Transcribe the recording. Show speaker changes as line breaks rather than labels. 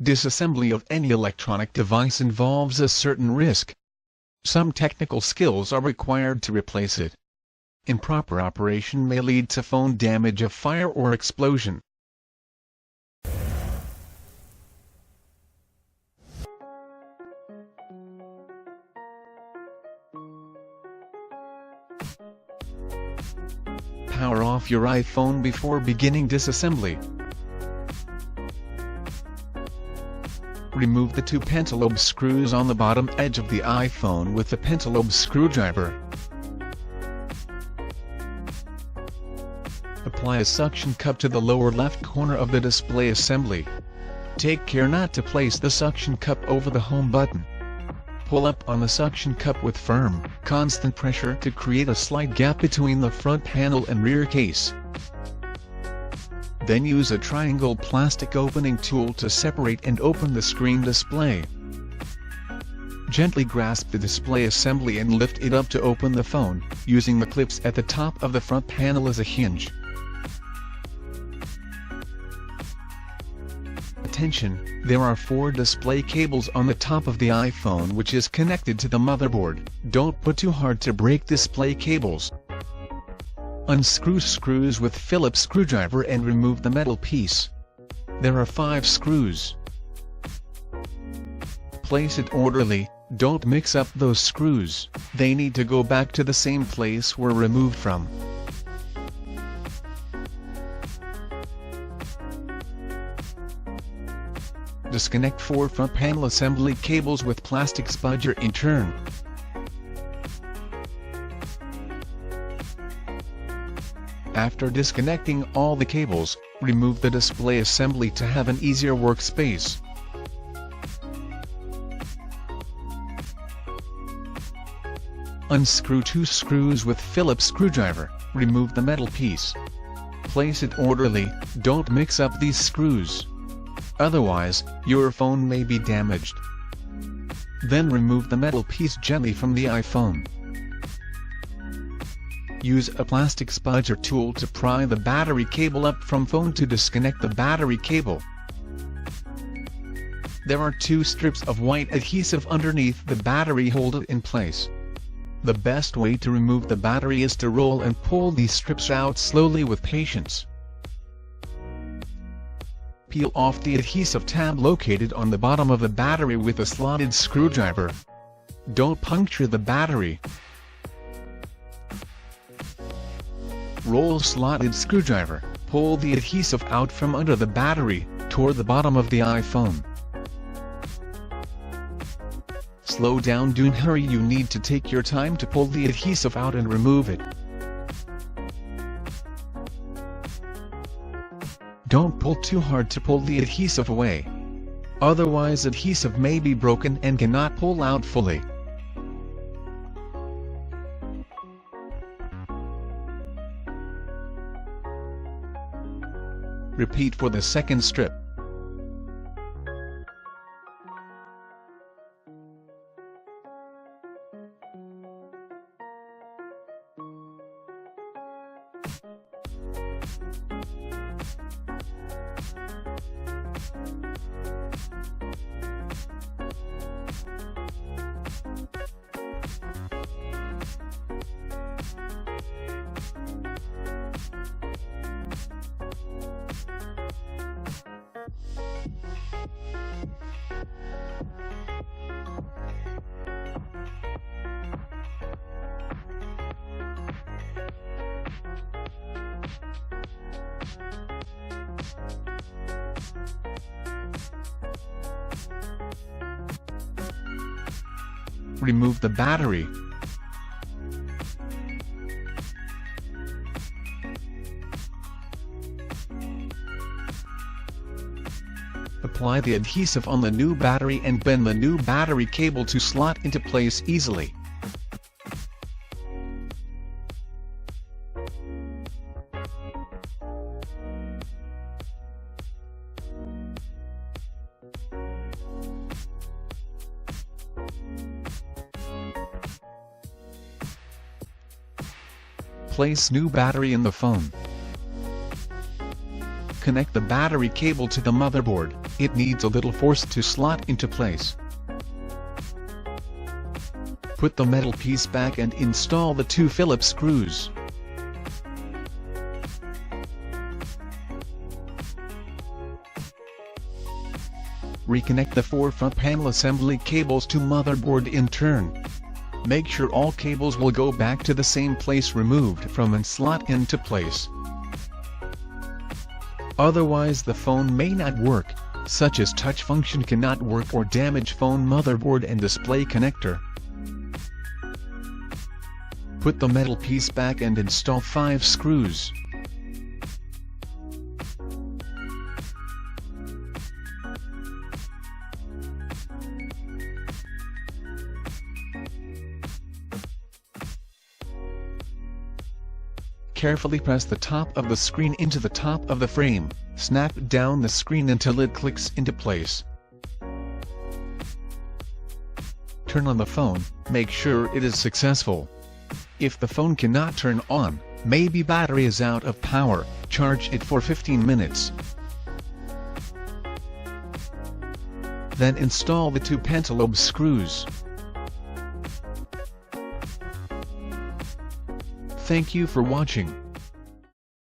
Disassembly of any electronic device involves a certain risk. Some technical skills are required to replace it. Improper operation may lead to phone damage of fire or explosion. Power off your iPhone before beginning disassembly. Remove the two pentalobe screws on the bottom edge of the iPhone with the pentalobe screwdriver. Apply a suction cup to the lower left corner of the display assembly. Take care not to place the suction cup over the home button. Pull up on the suction cup with firm, constant pressure to create a slight gap between the front panel and rear case. Then use a triangle plastic opening tool to separate and open the screen display. Gently grasp the display assembly and lift it up to open the phone, using the clips at the top of the front panel as a hinge. Attention, there are 4 display cables on the top of the iPhone which is connected to the motherboard. Don't put too hard to break display cables. Unscrew screws with Phillips screwdriver and remove the metal piece. There are 5 screws. Place it orderly, don't mix up those screws, they need to go back to the same place where removed from. Disconnect 4 front panel assembly cables with plastic spudger in turn. After disconnecting all the cables, remove the display assembly to have an easier workspace. Unscrew 2 screws with Phillips screwdriver, remove the metal piece. Place it orderly, don't mix up these screws. Otherwise, your phone may be damaged. Then remove the metal piece gently from the iPhone. Use a plastic spudger tool to pry the battery cable up from phone to disconnect the battery cable. There are 2 strips of white adhesive underneath the battery hold it in place. The best way to remove the battery is to roll and pull these strips out slowly with patience. Peel off the adhesive tab located on the bottom of the battery with a slotted screwdriver. Don't puncture the battery. Roll slotted screwdriver, pull the adhesive out from under the battery, toward the bottom of the iPhone. Slow down, don't hurry, you need to take your time to pull the adhesive out and remove it. Don't pull too hard to pull the adhesive away. Otherwise adhesive may be broken and cannot pull out fully. Repeat for the second strip. Remove the battery. Apply the adhesive on the new battery and bend the new battery cable to slot into place easily. Place new battery in the phone. Connect the battery cable to the motherboard. It needs a little force to slot into place. Put the metal piece back and install the 2 Phillips screws. Reconnect the 4 front panel assembly cables to motherboard in turn. Make sure all cables will go back to the same place removed from and slot into place. Otherwise the phone may not work, such as touch function cannot work or damage phone motherboard and display connector. Put the metal piece back and install 5 screws. Carefully press the top of the screen into the top of the frame, snap down the screen until it clicks into place. Turn on the phone, make sure it is successful. If the phone cannot turn on, maybe battery is out of power, charge it for 15 minutes. Then install the 2 pentalobe screws. Thank you for watching.